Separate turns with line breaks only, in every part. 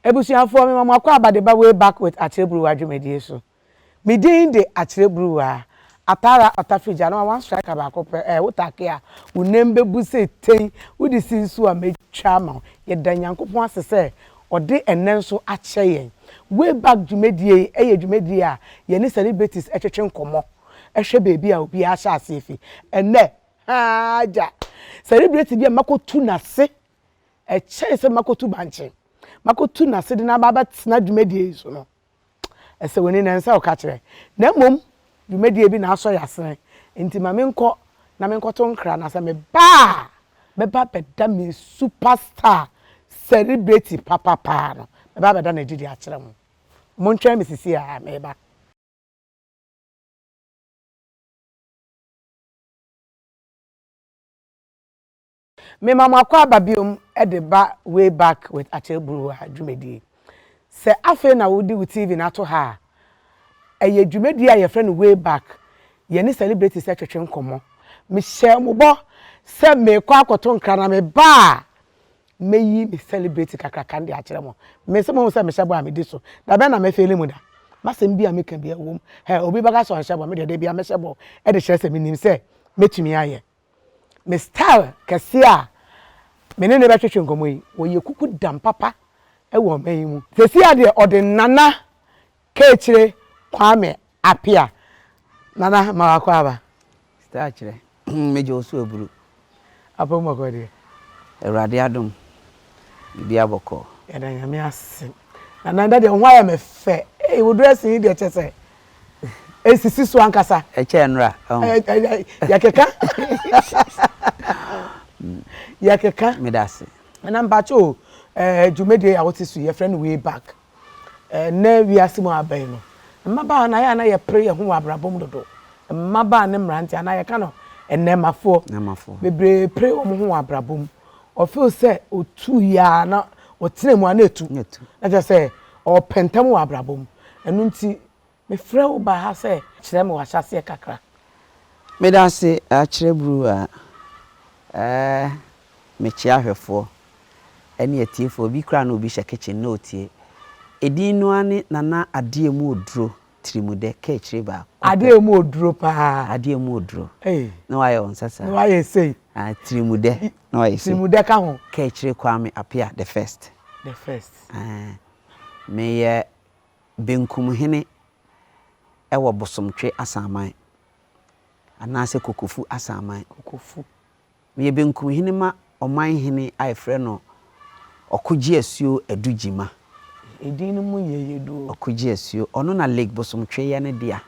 Ebusuafo me mama kwa abade ba Wayback with Akyere Bruwaa dwumedie so. Me din de Akyere Bruwaa. Atara otafija na one striker ba ko wotake a wonem bebu se ten wodi sinsu a metwa ma ye da Nyankopon asese ode enenso akye yen. Wayback dwumedie dwumedie a ye ne celebrities etwetwe nkomo ehwe beebi a obi a sha asefi enne haja celebrity bi makotu nase eche se makotu banche makotu nase de na baba tena dwumedie so no ese woni na nsa o ka kire na mom dwumedie bi na aso yasene enti ma menko na menkoto nkra na se me ba beda me superstar celebrity papa no me ba beda na didi a kire mo mo ntwa me sisi a me ba me mama kwa babiom de ba Wayback with Akyere Bruwaa dwumedie se afe na wodi with TV na to ha eye dwumedie a ye friend Wayback ye ne celebrities etwetwe nkomo me hye mo bo se me kwa akoto nkra na me ba meyi me celebrity kakraka ndi akire mo me se mo se me hyebo a me di so da be na me fele mu da masem bia me kan bia wom he obi baga so hyebo me de bia me hyebo e de hye se me nim se metumi aye me style kese a me ne betwetwe nkomo yi wo ye kuku dam papa e wo man mu sesi ade ode nana Kaakyire Kwame Appiah nana ma akwa aba
style kire meje osu eburu
apo mo ko de
Erade adom bi aboko
ya da nyame ase nana nda de ho aya me fe wo dress yi de chese esisi so ankasa
eche nra
yakeka
medase
na mbacho dwumedie a wote so ye friend Wayback na wiase mu abai no mmaba na ya na ye pray ho abrabom dodo mmaba ne mranti na ye ka no enemafo bebre pray ho abrabom o feel say otu ya na otene mu ana etu na je say o pentam ho abrabom enu nti me frɛ wo ba ha say kyerɛ me wa hyase kakra
medase Akyere Bruwaa me chia hwefo ene atiefo bi kra na obi hye kitchen na otie edin no ane nana ademu oduro tirimude Kaakyire ba
ademu oduro pa
ademu oduro na waye onsasa
na waye sei
tirimude na waye sei
tirimude ka ho
Kaakyire Kwame Appiah the first me ye benkum hene ewo bosomtwe asaman anase kokofu asaman
kokofu
me ye benkum hene ma oman hene ayefre no okugye asuo adugima
edin mu ye do
okugye asuo ono na lake bosomtwe ye ne dia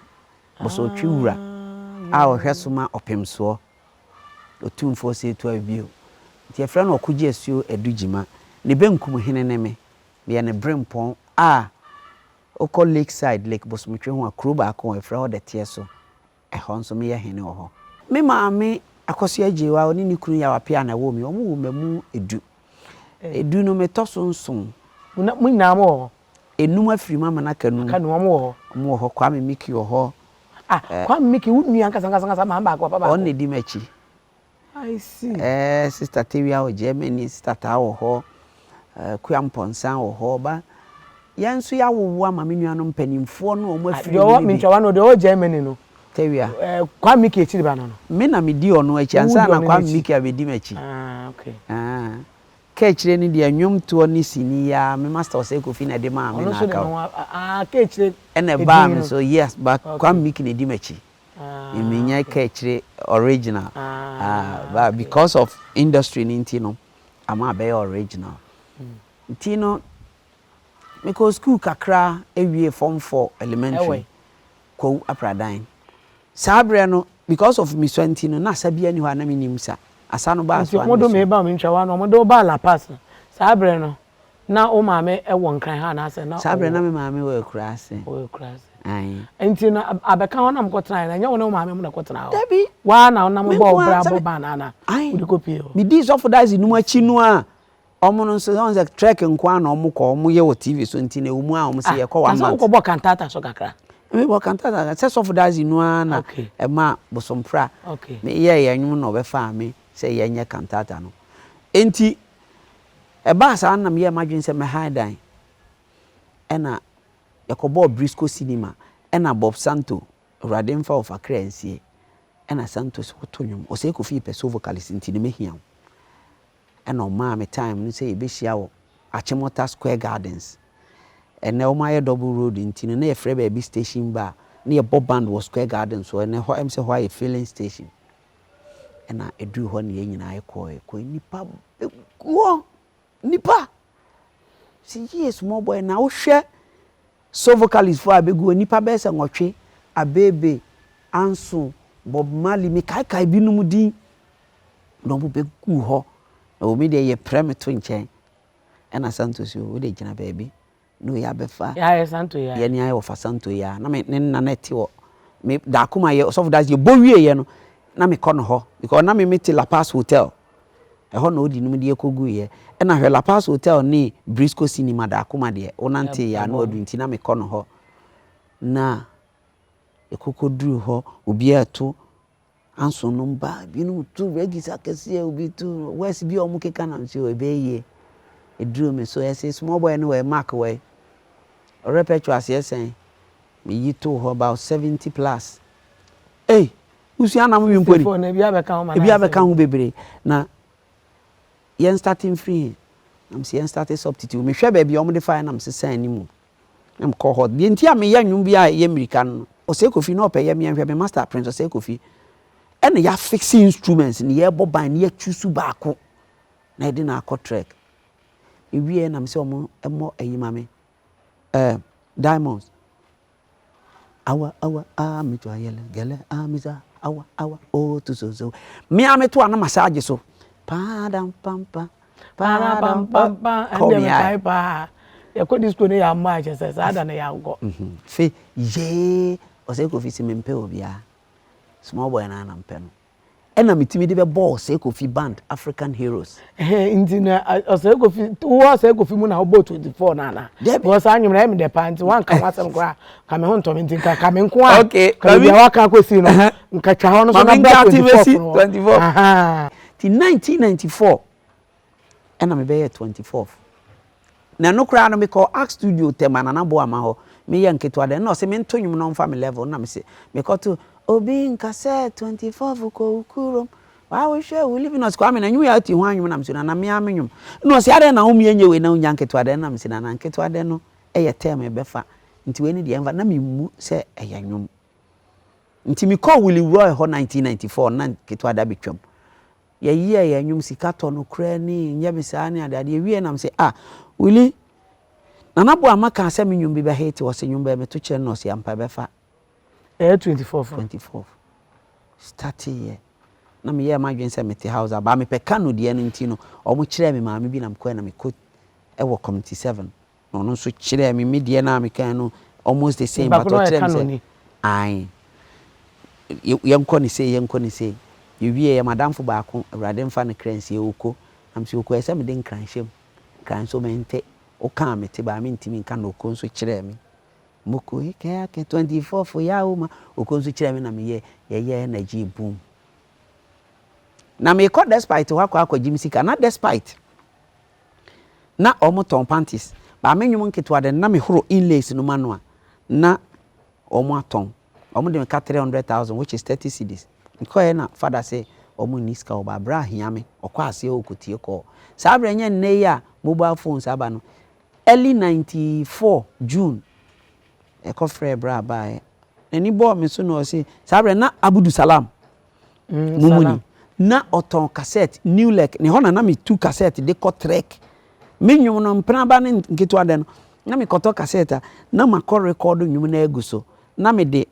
bosomtwe wura a ohwesoma opemso otumfo se to abio nti efre no okugye asuo adugima ne benkum hene ne me ye ne brempon a oko lakeside lake bosomtwe ho akroba akon efre ho de tie so ehon so me ye hene ho me maame akoso ajewa oni ni kunu ya wapia na wo mi omo wo mamu edu no metoso nson
mu nyina mo
enum afiri mama na kanu
mo
ho Kwame Miki ho
Kwame Miki wunu ankasa ma ba ko papa
on di machi
I see
sister Tewia o Germany sister ta ho Kuamponsan ho ba yansu ya wowo ama menuanom panimfo no omo afiri
yo mi ntwa no de o Germany no
Tewia
Kwame Miki etiri ba no
me na medi ono achi ansa na Kwame Miki abedi machi
okay
Kaakyire ni de anwom to ni sini ya me master say kofi na de ma me na aka
Kaakyire
ene ba me so yes but Kwame Miki ne di machi eminya Kaakyire original but because of industry ni ntino ama be original ntino because school kakra ewie form 4 elementary ko apradan sabre no because of me 20 no na sabia ni ho na me nimsa asano ba so
modo me ba me ntwa no modo ba la pass sabre no na o maame e won kan ha na ase na
sabre na me maame we kura ase ai
enti na abeka ho na mkotena na nya wo na o maame mu na kotena ho
dabi
wa na na mo bo bra bo ba na udi kopi
mi di so for that num achi no a omo no so on the trek nkwa na omo ko omo ye wo TV so enti na emu a omo se ye ko wa ma
ko bo kantata so kakra
me bo kantata se so for that no na e ma bosompra me ye anwum na obefa me se ye nya kantata no enti e ba sa na me ye madwen se me haidan ena yakobo Briscoe cinema ena Bob Santo urade mfa of Akyere nsie ena Santos wotonyum o se Kofi peso vocalist ntini mehia ena o ma me time no say be hia wo Achimota Square Gardens ena o ma ye double road ntini na ye frɛ ba bi station ba na ye bob band was Square Gardens so ena ho em say ho a filling station ena edu ho na ye nyina ye ko nipa nipa si ye small boy na wo hwɛ so vocalist for abegu nipa be se nwotwe abebe anso Bob Marley me kai binum din no bo begu ho na o me de ye premeto nchen ena Santos o de gina baby no ya befa
ya Santo ya
ye ni ayo fa Santo ya na me na neti wo me da kuma ye so that ye bowie ye no na me kono ho because na me meet La Paz Hotel e ho na odi num de ekogu ye ena hwe La Paz Hotel ni Briscoe cinema da kuma de onante ya na odu nti na me kono ho na ekokoduru ho obi ato anso no mba binu tu regisa kese obi tu west bi omu keka na nso ebeye eduru me so yes small boy no we mark we repertoire asesen me yito ho about 70 plus usia na mo wimponi
na bia
beka ho bebre na yen starting free am se yen started substitute me hwe ba bia omu de fire na msesan animu am call hot de ntia me ya nwum bia ye American o se Kofi no peye me hwe me master prince o se Kofi ene ya fixing instruments ni ye boban ni ya chusu baako na ede na akọ track ewie na me se omo emo ayima me diamonds awa me to ayele gele miza awa o to so me ameto ana massage so padam pampa
para pam ande me kai pa ya ko disco ne ya ma je se sada na ya ngo
fe ye o se Kofi si me mpe obia small boy na mpe no ena mitimi de be ball se Kofi band African Heroes
intina o se Kofi wo se Kofi mu na ho 24 na wo sa anyum na me de pant wan ka wasem kra ka me ho nto me ntinka ka me nko a ka bia wa ka kosi no nka twa ho no so na
24 aha ti 1994 ena me be 24th na no kra no me call Act Studio tema na bo ama ho me ye nketo de no se me ntonyum no mfa me level na me se me call to obi nka se 24 ko ukurom wa we hwe we live in us Kwame na nyu ya ti ho anwum na me se na me amenyum no se ade na ho me enye we na nya nketo de na me se na nketo de no eye term be fa nti we ni de enva na me mu se eye nwum nti me call Willie Roy ho 1994 na nketo da betwam ye nwum sika to no kra ni nya me sa ni ade ye wie na me se Willie na bo amaka se me nwum bi be hate wo se nwum be me to kire no se ampa be fa
24
start here na me ye madwen se mete house aba me peka no de no nti no o mo kire me maame bi na me ko na me ko e wo community 7 no no so kire me de na me kan no almost the same but o kire me ai ye nko ni say ye wie ye madam fo ba ko awrade mfa ne kransie oko am se oko e se me de nkranhyem kan so mente o kan me te ba me ntimi nka no ko so kire me moko ke 24 for ya uma okonsu kire me na me ye energy boom na me call despite wakwa jimisika na despite na omoton panties ba me nwum nketo ade na me horo inlays no manoa na omo aton omo de me ka 300,000 which is 30 cedis because na father say omo niska oba bra hia me okwa ase okotie ko sa bra nya nne ya mobile phones aba no early 94 June eko frɛ bra ba eni bo me so no say sabre na Abudu Salam mumuni na oton cassette new lek ne hona na me 2 cassette de ko track me nwum no mpena ba ne nketo ade no na me koto cassette na ma ko record nwum na aguso na me de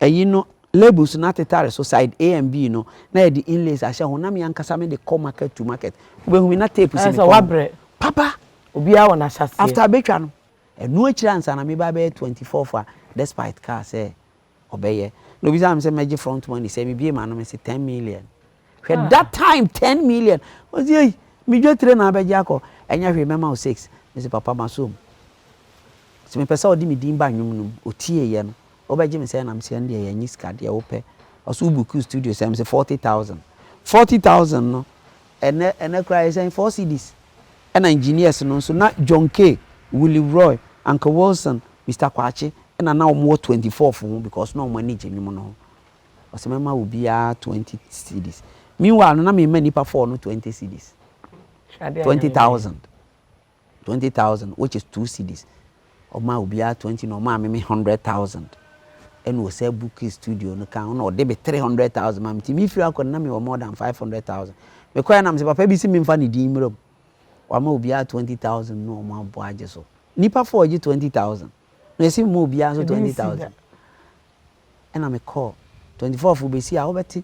ayi no labels na tetare so side A and B no na de inlays ahye ho na me ankasa me de ko market to market we hu na tape si
so wabre
papa
obi a wona hyase
after betwa no enu akira ansa na me ba be 24 for despite car say obeye no bi say am say meje front money say me bie ma no me say 10 million at that time 10 million was ye me dwa tre na abeje akọ enya hwe mema o 6 me say papa masom se me pesa odi me din ba nwum num otie ye no obeje me say na me say nde ye nyi ska de ope oso buku studio say me say 40,000 no ene cry say 4 cedis and engineers no so na John K Willie Roy Uncle Wilson, Mr. Kwache, and I now more 24 for because no money genuine no. As a member will be 20 CDs. Meanwhile, no me many for no 20 CDs. 20,000. 20,000, which is 2 CDs. Or my will be 20 no ma me 100,000. And we say book studio no can no they be 300,000 mam ti me feel akon na me more than 500,000. Me koya na me say papa bi si me mfa ne din mro. Wa ma obi 20,000 no ma bo age so. Nipa for 20,000. No see mo obi so 20,000. And I me call 24 fu be see a obeti.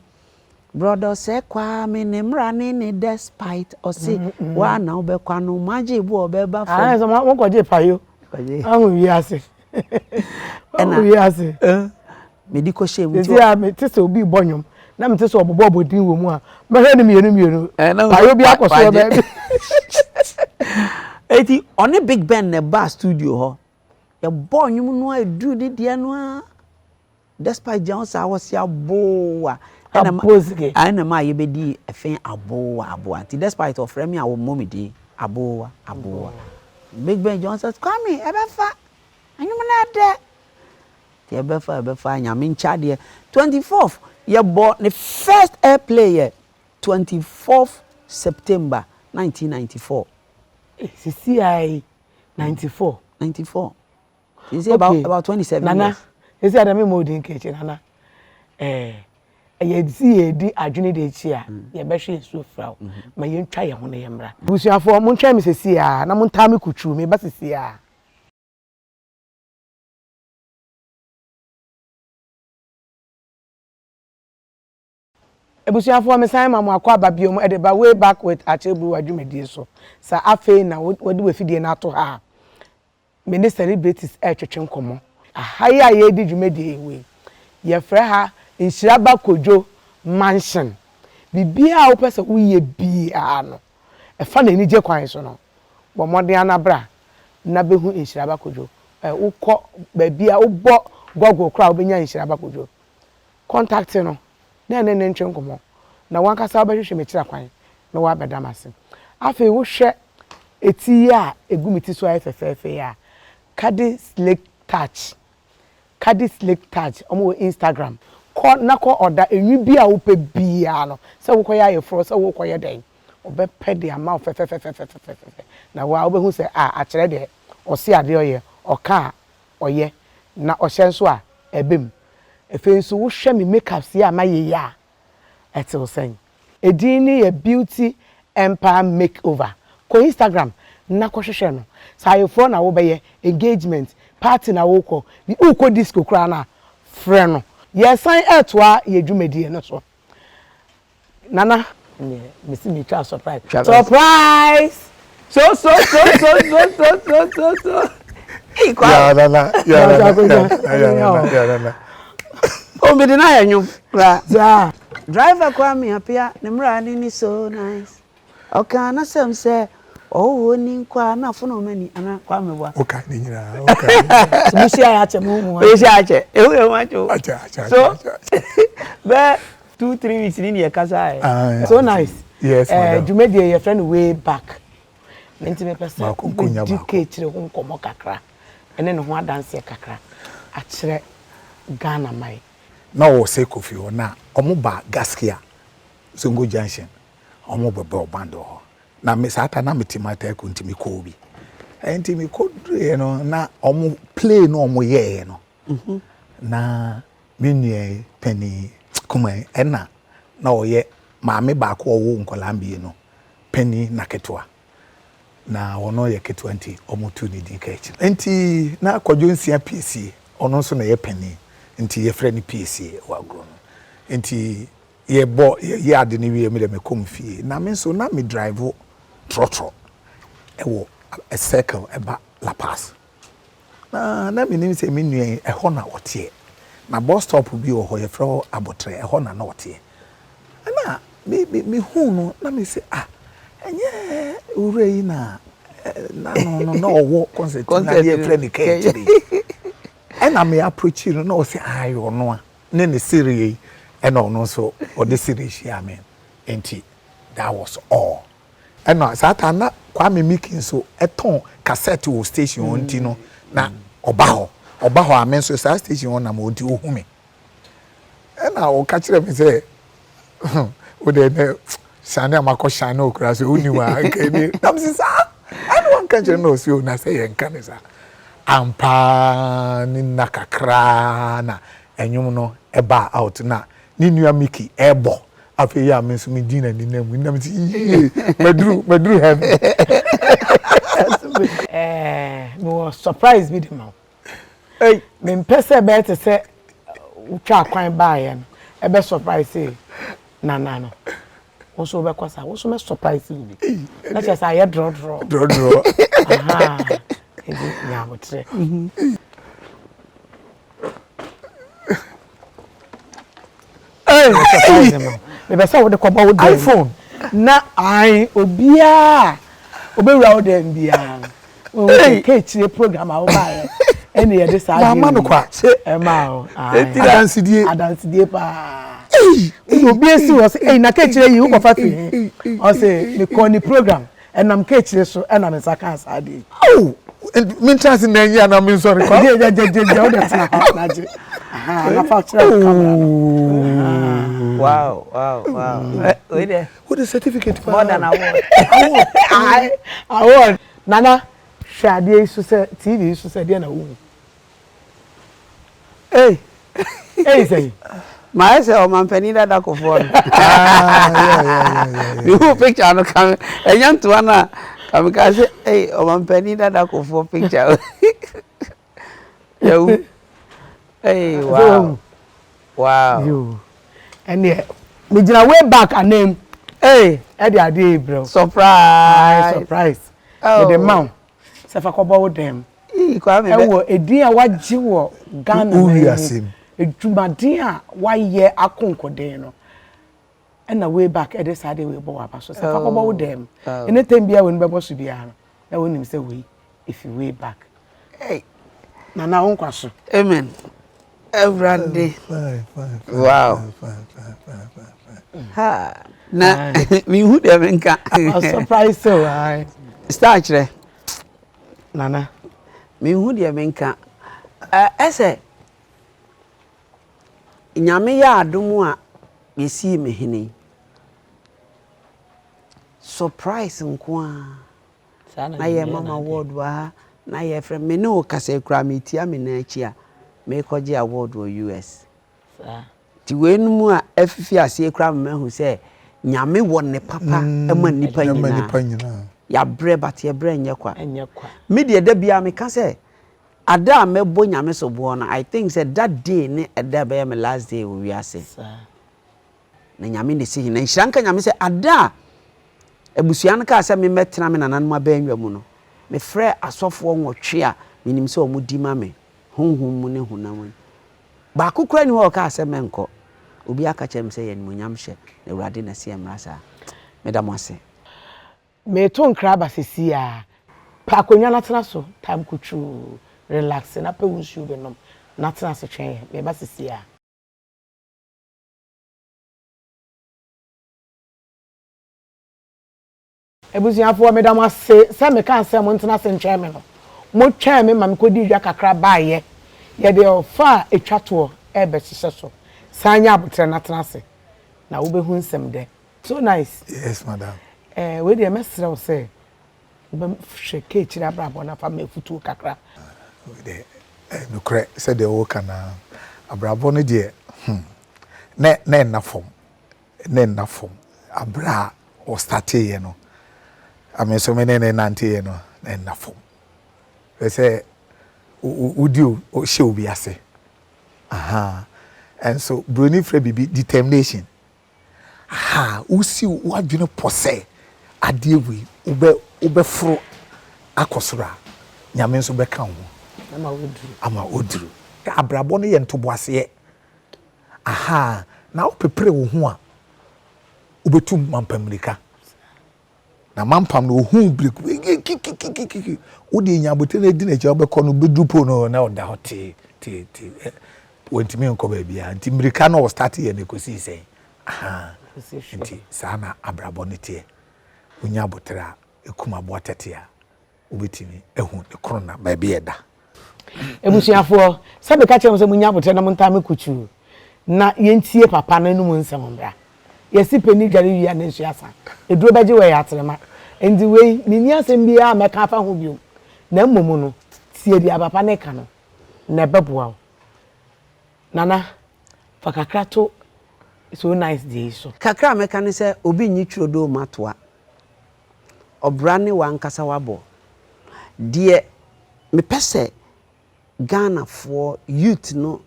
Brother say Kwame ne mrani ni despite or say wa na obekwa no maje bu obeba for.
Ah so mo ko je payo. Ahu wi ase.
And
we ase.
Medical shame.
You see me tese obi bonyom. Na me tese obobo obodin wo mu a. Me hwe ne mienu. Payo bi akoso be.
Eti on a Big Ben ne bar studio ho. Ya bonyom no adu de de no a. Despite Jones I was ya boa. And ma ye bedi efen aboa. Ti despite of frame awo mommy di aboa. Big Ben Jones says Kwame ebefa. Anyum na de. Ti ebefa nyame ncha de 24th ye bo the first airplay ye 24th September 1994.
CCI 94.
You say about 27
Nana,
years.
You say Adami Modin Kitchen, Nana. You see, di adwene de chia, ye be hwe so fra. Ma ye ntwa ye ho ne ye mra. Busuafo mo ntwa me sesi a, na mo nta me kutu me ba sesi a. Ebusuafo me san ma mo akwa babiom e de ba way back with Akyere Bruwaa dwumedie so. Sa afei na wodi wafidie na to ha. Me ne celebrities twetwe nkomo. Ahaya a ye di dwumedie we. Ye fra ha Nshiraba Kojo mansion. Bibia wo pese uye bia no. E fa na ni je kwan so no. Bo mode anabra na behu Nshiraba Kojo. Ukọ babia ubo Google kra obenya Nshiraba Kojo. Contact no. Na ntwe nkomo. Na wankasa obehwehwe me kira kwan. Na wa bedamase. Afi wo hwe eti a egumiti so ayefefefe ya. Cadis Lake Touch omo Instagram. Nako order enwi bia wo pe bia no se wo koya ye fro se wo koya den obe pe de ama fe na wa wo be hu se Akyere de o se ade oye oka oye na o hye nso a ebem efe nso wo hwe me makeup se ama ye ya etil sen edin ni ye beauty empire makeover ko Instagram na ko hwehwe no sa ye fro na wo be ye engagement party na wo ko bi uko disco kra na frɛ no yes sign etwa ye dwumedie no so nana me see me try surprise so
yeah nana
o me deny anyum ra driver Kwame Appiah ne mra ni so nice okay na sem say oh ni kwa na fono mani ana Kwame bua
okay ni nyina okay
so she ache mu
we she ache e wacho
ache
so be 2-3 weeks ni e kasa
so nice
yes
dwumedie your friend way back menti me pese
diketire
ho nkomo kakra ene ne ho adanse kakra Akyere Ghana mai
na wo se kofi ho na omo ba gaskia Zongo Junction omo bebe obando ho na me sata na metimata ko ntimi ko bi ntimi ko no na omo play no omo ye no na menue penny kuma ena na oye maame ba ko wo nkolambie no penny na ketwa na ono ye ketwa nti omo tu ni di kachi nti na kwadwo nsia PC ono nso na ye penny nti ye frɛ ni PC wa gro no nti ye bo ye ade ni wie me de me komfie na me nso na me drive trotro ewo a circle eba La Paz na me nim se me nua e ho na wote na bus stop bi wo ho ye frɛ abotre e ho na wote na me hu no na me se enye ure yi na no wo concert na ye frɛ ni kachi and I may approach you no say ayo no a ne ne series and no so or the series I mean enti that was all and no sata na Kwame making so eton cassette wo station onti no na oba ho amen so sa station on na mo di ohumi e na o ka kire me say o de ne sane amakọ shine okra so oniwa nke ni am say I don't want to know so na say yen kan sa ampa ni nakakra na enyum no eba out na ni nua Mickey ebo afi ya me so me dina ni na mu na me madru heaven
no surprise me dem hey me mpese be te say utwa kwan ba ye no e be surprise na no also be kwasa also me surprise me na just say draw aha nya botre surprise me be say wo de ko ba wo iPhone na ai obia obewura wo dem bia o ke chire program a wo ba ye ene ye de sa
mama no kwa
e ma o adansidie pa obi esi wo say na ke chire yi wo ko fa fi o say me ko ni program enam ke chire so enam nsaka asade
oh me chance na nya na me sorry kwa
je o de tna na je aha na fa chire camera
wow
what the certificate for
more than award
award nana shade so say TV so say dia na wo hey say
my say o man pani dada ko for you picture no come enyan to na come ka say hey o man pani dada ko for picture yo hey wow
you and yeah me jina way back and name hey e dey ade bro surprise with the mount se fa ko bo dem
Kwame
e wo edin a waji wo Ghana
uriasim
edwumadin a waye akonkoden no na way back e dey sade we bo wa so se fa ko bo dem anytime bia we no be bo so bia no na wonim say we if you way back
hey
na wonkwaso
amen every day wow ha na mi hu dem nka
surprise so I
start kire
nana
mi hu dem nka ese nyame ya adomu a mesi me hene surprise nko a na ye mama word wa na ye frɛ me no kasa kura me tia me na achi a me koje award wo US ti we nu mu a afifi ase kura me hu se nyame wo ne papa ema nipa nyina ya bre bat ye bre nyekwa me de da bia me ka se ada mebo nyame so bo na I think said that day ne ada be me last day we ase na nyame ne si na nhranka nyame se ada ebusuan ka se me metena me nanan ma banwa mu no me frɛ asofo nwotwe a minim se omudi ma me honhom mu ne honam ba kokura ni ho ka se menko obi aka chem se yen munyam hye na urade na se emrasa me da mo ase
me to nkra ba sesi a pa akonya na tena so time kutru relax na pe wunsu be nom na tena so twen me ba sesi a ebusuafo me da mo ase se me kan se mo ntena se ntwen me no mo twen me ma me kodi dwa kakra baaye ye de ofa etwato e be hye so sanya abutre na tena se na wo be hu nsem de so nice
yes madam
we dey mesra say be sheke chira brabo na fa mefutu kakra
we dey no kre say the wo kana abrabo no de na na fom abra o start ye no ame so me ne nante ye no na fom we say udio o she obi ase aha and so broni frɛ bibi determination aha usi wadwene pose ade wi ube fro akosora nyame nso beka ho ama oduru abrabo no ye ntoboase aha na wo pepere wo ho a ubetum mampamrika na mampam no hu break wo de nyabote na di na cha obekọ no bedrupo no na oda hote wentimi nko ba bia nti mrika no start ye ne kosi sei aha nti sana abrabo ne tie unya botra ekuma boatete a ubetimi ehu ne korona ba bia da
ebusuafo sabe ka kyerem se munya bote na monta me kuchu na yentie papa na num nsem mbra yesi peni dware wi na nsuasa eduro beje we ya atrema endi we ni asem bia meka fa ho bio na mmomu no tie dia papa na ka no na beboa nana fakakra to so nice day so
kakra meka ne se obi nyi twrodo matoa obra ne wankasa wabo de me pese Ghana for youth no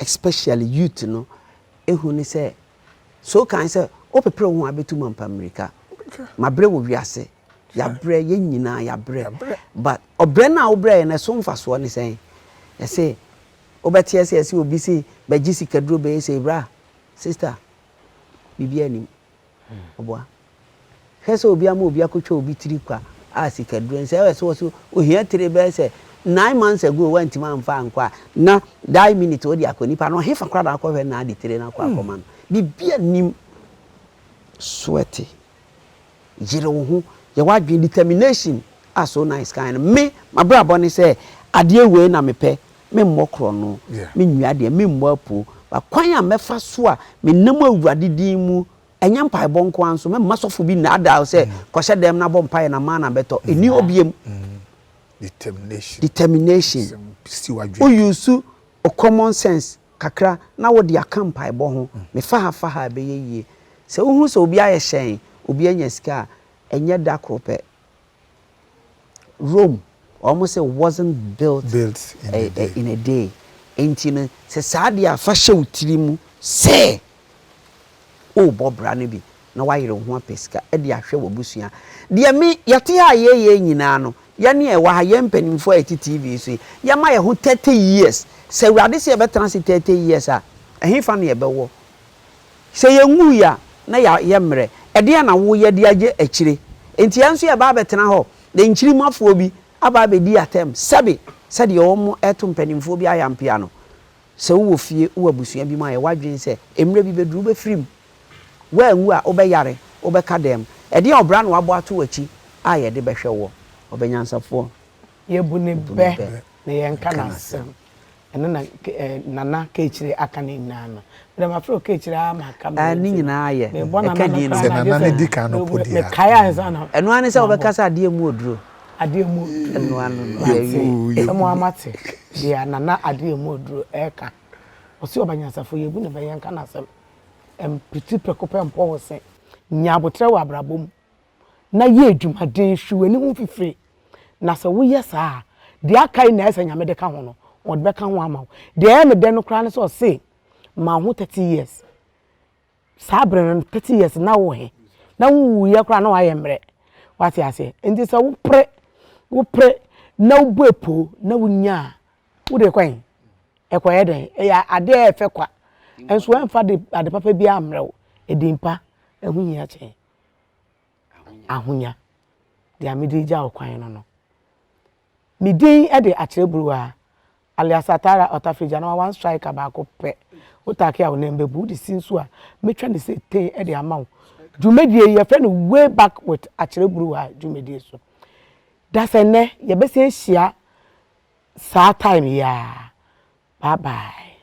especially youth no ehu ni say so kan say o pepre ho abetu mampa America mabre wo wiase ya bre ye nyina ya bre but obre na obre na so mfaso ni say e say obeti ese obi say baji sikaduro be say bra sister bibia ni oboa hese obi ama obi akotwa obi tiri kwa a sikaduro say so ohia tiri be say 9 months ago went to man fan kwa na die minute odi akoni pa no hefa kwada akwa na adi tire na kwa akoma no bibia nim sweaty jire wo hu ye wadwe determination as so nice kind me my brother ni say ade we na mepe me mmokro no me nwa ade me mmo apu ba kwan a mefa so a me nam awurade din mu enya mpai bonko anso me masofo bi na ada say kwhye dem na bompai na ma na beto eni obiem determination o use o common sense kakra na wo de akampai bo ho me fa ha be yeye se wo hu se obi aye hyen obi anya sika enye da krope Rome almost wasn't built in a day entine se saade afa hye utiri mu se o bobra ne bi na wayere ho apesika e de ahwe wo busua de me yate ha yeye nyina no yani e wa ye mpanimfo ati TV so ya ma ye ho 30 years se wrade se ye betran se 30 years a ehefa ne ye bewo se ye nwu ya na ya ye mre e de na wo ye de age akire enti yanso ye ba betena ho de nkiri mafo bi aba be di atem sebe se de omo eto mpanimfo bi ayampia no se wo fie wo abusua bi ma ye wadwen se emre bi beduru be firim wa nwu a obeyare obeka dem e de obra no abo ato wachi a ye de behwe wo obenyansafo
yebu ne be na yenka na asem eno na nana Kaakyire aka ne nyina no dem afro Kaakyire ama aka
ni nyina aye
e ka di no
nana ne di kan no podi
me kaya ansa na
eno ane se obekasa ade mu oduro
eno anu emo amate dia nana ade mu oduro eka osi obenyansafo yebu ne be yenka na asem piti prekope mpo wo se nyabotre wa abrabom na ye adwumaden hwuani ho fifire na se wo yesa de akai na esa nyame de ka ho no o de ka ho ama de e me de no kra ne so se ma ho 30 years sabre 30 years na wo he na wo ye kra na wa ye mre wati ase enti se wo pre na wo buepo na wo nya wo de kwan e kwa ye den e ya ade e fe kwa enso emfa de ade papa bi amre wo edimpa ehu nya che ahonya de amedija okwan no midin e de Akyere Bruwaa alias Atara Otafija na one striker ba ko pe Kaakyire wo nembe bu di sinsu a metwa ne se ten e de amaw dwumedie ye fe no Wayback with Akyere Bruwaa dwumedie so da se ne ye be se hia saa time ya bye bye.